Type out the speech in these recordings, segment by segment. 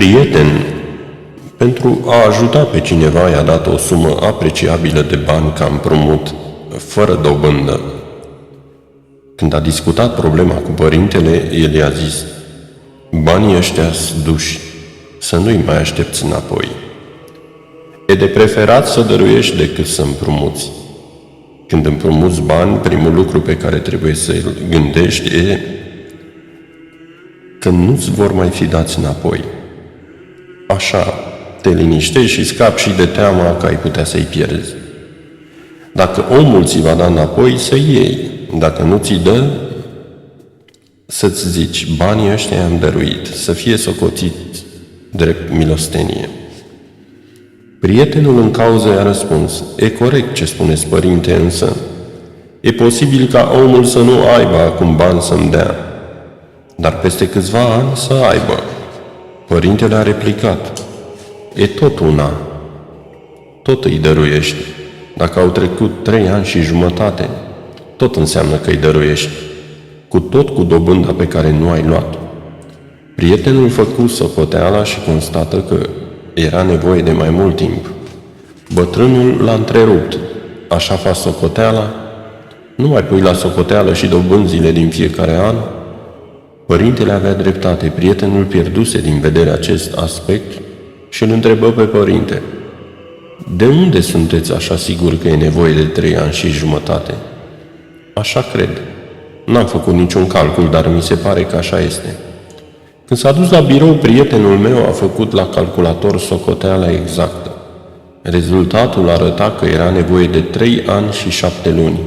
prieten, pentru a ajuta pe cineva, i-a dat o sumă apreciabilă de bani ca împrumut, fără dobândă. Când a discutat problema cu părintele, el i-a zis: banii ăștia-s duși, să nu-i mai aștepți înapoi. E de preferat să dăruiești decât să împrumuți. Când împrumuți bani, primul lucru pe care trebuie să-l gândești e că nu-ți vor mai fi dați înapoi. Așa, te liniștești și scapi și de teama că ai putea să-i pierzi. Dacă omul ți va da înapoi, să iei. Dacă nu ți dă, să-ți zici: banii ăștia i-am dăruit, să fie socotit drept milostenie. Prietenul în cauză i-a răspuns: e corect ce spuneți, părinte, însă e posibil ca omul să nu aibă acum bani să-mi dea, dar peste câțiva ani să aibă. Părintele a replicat: e tot una, tot îi dăruiești. Dacă au trecut 3 ani și jumătate, tot înseamnă că îi dăruiești, cu tot cu dobânda pe care nu ai luat. Prietenul făcu socoteala și constată că era nevoie de mai mult timp. Bătrânul l-a întrerupt: așa faci socoteala? Nu mai pui la socoteală și dobânzile din fiecare an? Părintele avea dreptate, prietenul pierduse din vedere acest aspect și îl întrebă pe părinte: de unde sunteți așa sigur că e nevoie de 3 ani și jumătate? Așa cred. N-am făcut niciun calcul, dar mi se pare că așa este. Când s-a dus la birou, prietenul meu a făcut la calculator socoteala exactă. Rezultatul arăta că era nevoie de 3 ani și 7 luni.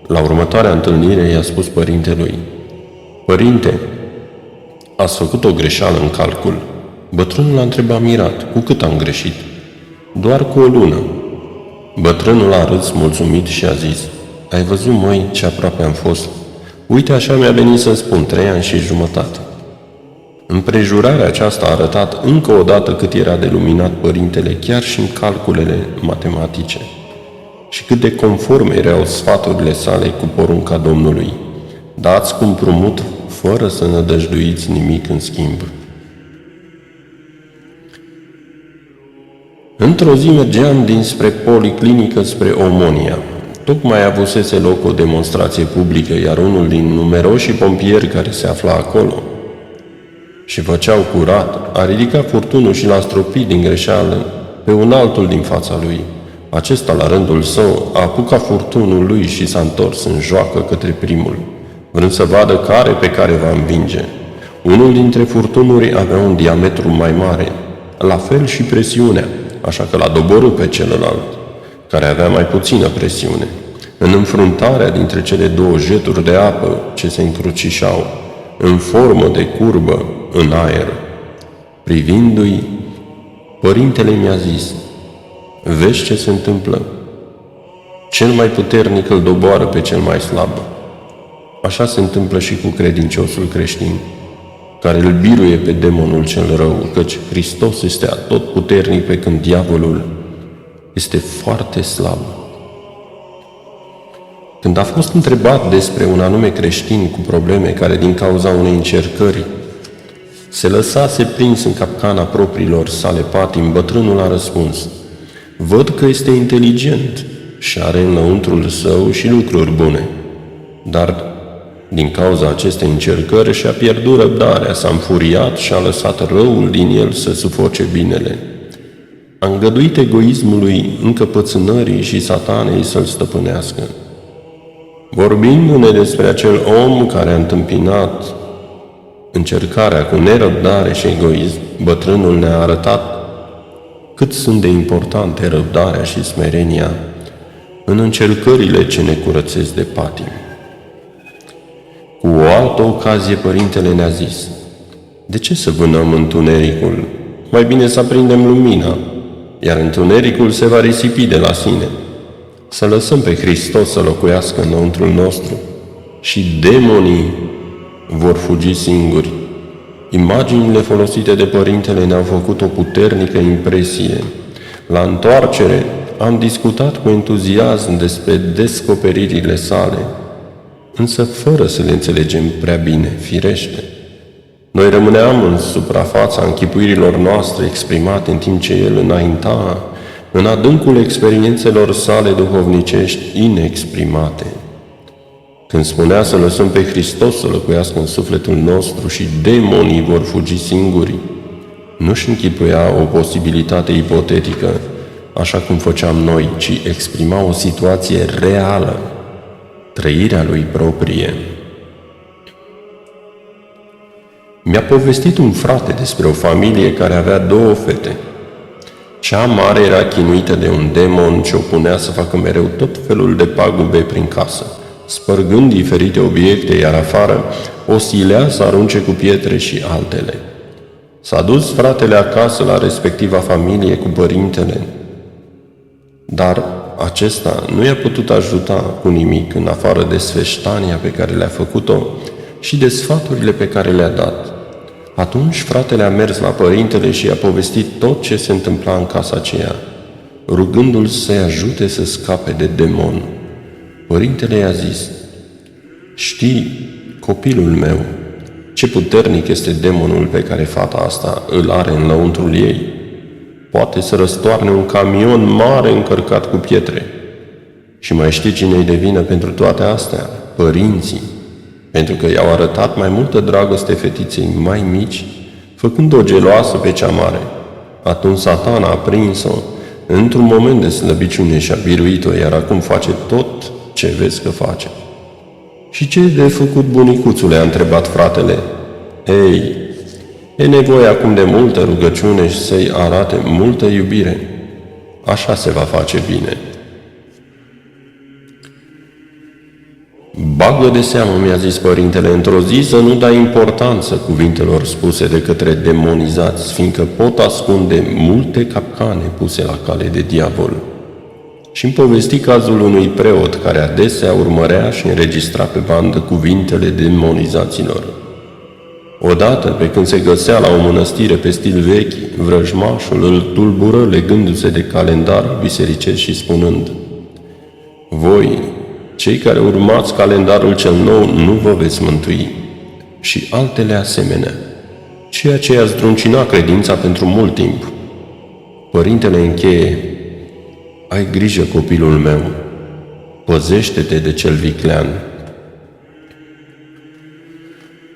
La următoarea întâlnire i-a spus părintelui: părinte, ați făcut o greșeală în calcul. Bătrânul a întrebat mirat: cu cât am greșit? Doar cu o lună. Bătrânul a râs mulțumit și a zis: ai văzut, măi, ce aproape am fost? Uite, așa mi-a venit să spun 3 ani și jumătate. Împrejurarea aceasta a arătat încă o dată cât era de luminat părintele chiar și în calculele matematice și cât de conforme erau sfaturile sale cu porunca Domnului: dați cu împrumut fără să nădăjduiți nimic în schimb. Într-o zi mergeam dinspre policlinică spre Omonia. Tocmai avusese loc o demonstrație publică, iar unul din numeroșii pompieri care se afla acolo și făceau curat a ridicat furtunul și l-a stropit din greșeală pe un altul din fața lui. Acesta, la rândul său, a apucat furtunul lui și s-a întors în joacă către primul, vrând să vadă care pe care va învinge. Unul dintre furtunuri avea un diametru mai mare, la fel și presiunea, așa că l-a doborât pe celălalt, care avea mai puțină presiune. În înfruntarea dintre cele două jeturi de apă ce se încrucișau, în formă de curbă, în aer, privindu-i, părintele mi-a zis: vezi ce se întâmplă? Cel mai puternic îl doboară pe cel mai slab. Așa se întâmplă și cu credinciosul creștin, care îl biruie pe demonul cel rău, căci Hristos este atotputernic pe când diavolul este foarte slab. Când a fost întrebat despre un anume creștin cu probleme care din cauza unei încercări se lăsase prins în capcana propriilor sale patimi, bătrânul a răspuns: văd că este inteligent și are înăuntrul său și lucruri bune, dar din cauza acestei încercări și-a pierdut răbdarea, s-a înfuriat și a lăsat răul din el să sufoce binele. A îngăduit egoismului, încăpățânării și satanei să-l stăpânească. Vorbindu-ne despre acel om care a întâmpinat încercarea cu nerăbdare și egoism, bătrânul ne-a arătat cât sunt de importante răbdarea și smerenia în încercările ce ne curățesc de patimi. Cu o altă ocazie, părintele ne-a zis: de ce să vânăm întunericul? Mai bine să aprindem lumina, iar întunericul se va risipi de la sine. Să lăsăm pe Hristos să locuiască înăuntrul nostru și demonii vor fugi singuri. Imaginile folosite de părintele ne-au făcut o puternică impresie. La întoarcere am discutat cu entuziasm despre descoperirile sale, însă fără să le înțelegem prea bine, firește. Noi rămâneam în suprafața închipuirilor noastre exprimate în timp ce El înainta în adâncul experiențelor sale duhovnicești inexprimate. Când spunea să lăsăm pe Hristos să locuiască în sufletul nostru și demonii vor fugi singuri, nu-și închipuia o posibilitate ipotetică, așa cum făceam noi, ci exprima o situație reală, trăirea lui proprie. Mi-a povestit un frate despre o familie care avea 2 fete. Cea mare era chinuită de un demon ce o punea să facă mereu tot felul de pagube prin casă, spărgând diferite obiecte, iar afară o silea să arunce cu pietre și altele. S-a dus fratele acasă la respectiva familie cu părintele, dar acesta nu i-a putut ajuta cu nimic în afară de sfeștania pe care le-a făcut-o și de sfaturile pe care le-a dat. Atunci fratele a mers la părintele și i-a povestit tot ce se întâmpla în casa aceea, rugându-l să-i ajute să scape de demon. Părintele i-a zis: „Știi, copilul meu, ce puternic este demonul pe care fata asta îl are în lăuntrul ei. Poate să răstoarne un camion mare încărcat cu pietre. Și mai știi cine-i de vină pentru toate astea? Părinții. Pentru că i-au arătat mai multă dragoste fetiței mai mici, făcând-o geloasă pe cea mare. Atunci Satana a prins-o într-un moment de slăbiciune și a biruit-o, iar acum face tot ce vezi că face." „Și ce de făcut, bunicuțule?" a întrebat fratele. „Ei, e nevoie acum de multă rugăciune și să-i arate multă iubire. Așa se va face bine." „Bagă de seamă," mi-a zis părintele, „într-o zi să nu dai importanță cuvintelor spuse de către demonizați, fiindcă pot ascunde multe capcane puse la cale de diavol." Și-mi povesti cazul unui preot care adesea urmărea și înregistra pe bandă cuvintele demonizaților. Odată, pe când se găsea la o mănăstire pe stil vechi, vrăjmașul îl tulbură legându-se de calendarul bisericesc și spunând: „Voi, cei care urmați calendarul cel nou, nu vă veți mântui." Și altele asemenea, ceea ce i-a zdruncinat credința pentru mult timp. Părintele încheie: „Ai grijă, copilul meu, păzește-te de cel viclean."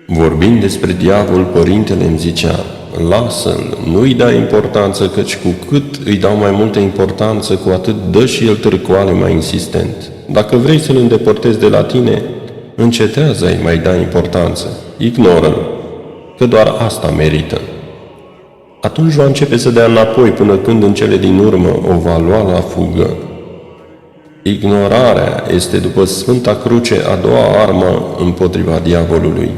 Vorbind despre diavol, părintele îmi zicea: „Lasă-l, nu-i dai importanță, căci cu cât îi dau mai multă importanță, cu atât dă și el târcoale mai insistent. Dacă vrei să-l îndepărtezi de la tine, încetează-i mai da importanță, ignoră-l, că doar asta merită. Atunci va începe să dea înapoi până când în cele din urmă o va lua la fugă." Ignorarea este, după Sfânta Cruce, a doua armă împotriva diavolului.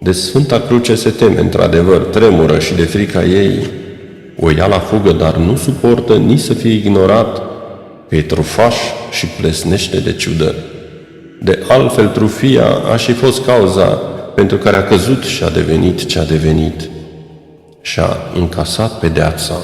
De Sfânta Cruce se teme, într-adevăr, tremură și de frica ei o ia la fugă, dar nu suportă nici să fie ignorat, că e trufaș și plesnește de ciudă. De altfel, trufia a și fost cauza pentru care a căzut și a devenit ce a devenit și a încasat pedeapsa.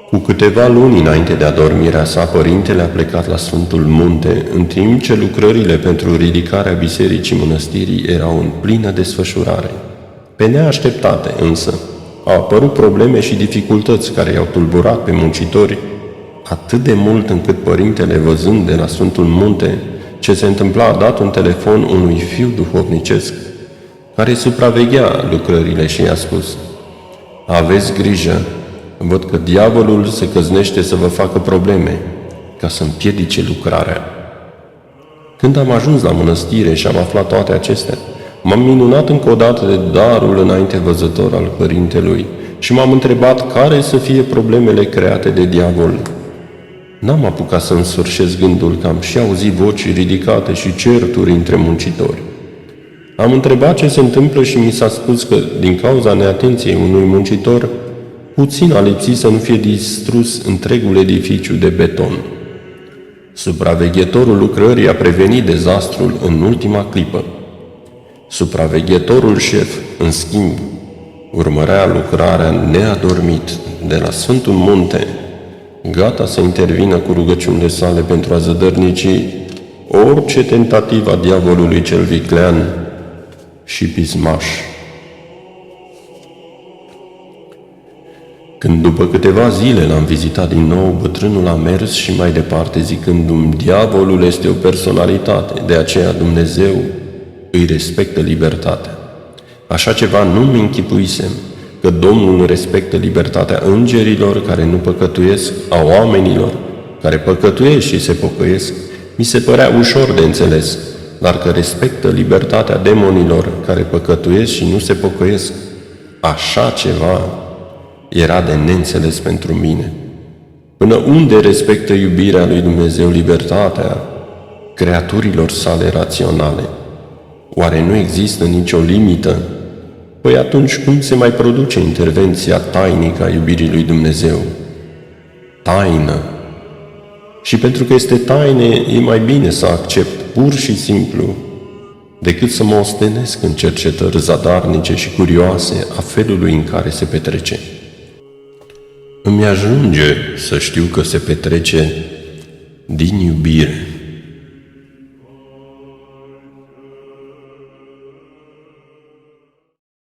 Cu câteva luni înainte de adormirea sa, părintele a plecat la Sfântul Munte, în timp ce lucrările pentru ridicarea bisericii mănăstirii erau în plină desfășurare. Pe neașteptate, însă, au apărut probleme și dificultăți care i-au tulburat pe muncitori atât de mult încât părintele, văzând de la Sfântul Munte ce se întâmpla, a dat un telefon unui fiu duhovnicesc care supraveghea lucrările și i-a spus: „Aveți grijă, văd că diavolul se căznește să vă facă probleme, ca să împiedice lucrarea." Când am ajuns la mănăstire și am aflat toate acestea, m-am minunat încă o dată de darul înainte văzător al părintelui și m-am întrebat care să fie problemele create de diavol. N-am apucat să însfârșesc gândul că am și auzit voci ridicate și certuri între muncitori. Am întrebat ce se întâmplă și mi s-a spus că, din cauza neatenției unui muncitor, puțin a lipsit să nu fie distrus întregul edificiu de beton. Supraveghetorul lucrării a prevenit dezastrul în ultima clipă. Supraveghetorul șef, în schimb, urmărea lucrarea neadormit de la Sfântul Munte, gata să intervină cu rugăciunile sale pentru a zădărnici orice tentativă a diavolului cel viclean și pismaș. Când după câteva zile l-am vizitat din nou, bătrânul a mers și mai departe zicându-mi: diavolul este o personalitate, de aceea Dumnezeu îi respectă libertatea. Așa ceva nu-mi închipuisem, că Domnul respectă libertatea îngerilor care nu păcătuiesc, a oamenilor care păcătuiesc și se pocăiesc, mi se părea ușor de înțeles, dar că respectă libertatea demonilor care păcătuiesc și nu se pocăiesc, așa ceva era de neînțeles pentru mine. Până unde respectă iubirea lui Dumnezeu libertatea creaturilor sale raționale? Oare nu există nicio limită? Păi atunci cum se mai produce intervenția tainică a iubirii lui Dumnezeu? Taină. Și pentru că este taină, e mai bine să accept pur și simplu, decât să mă ostenesc în cercetări zadarnice și curioase a felului în care se petrece. Îmi ajunge să știu că se petrece din iubire.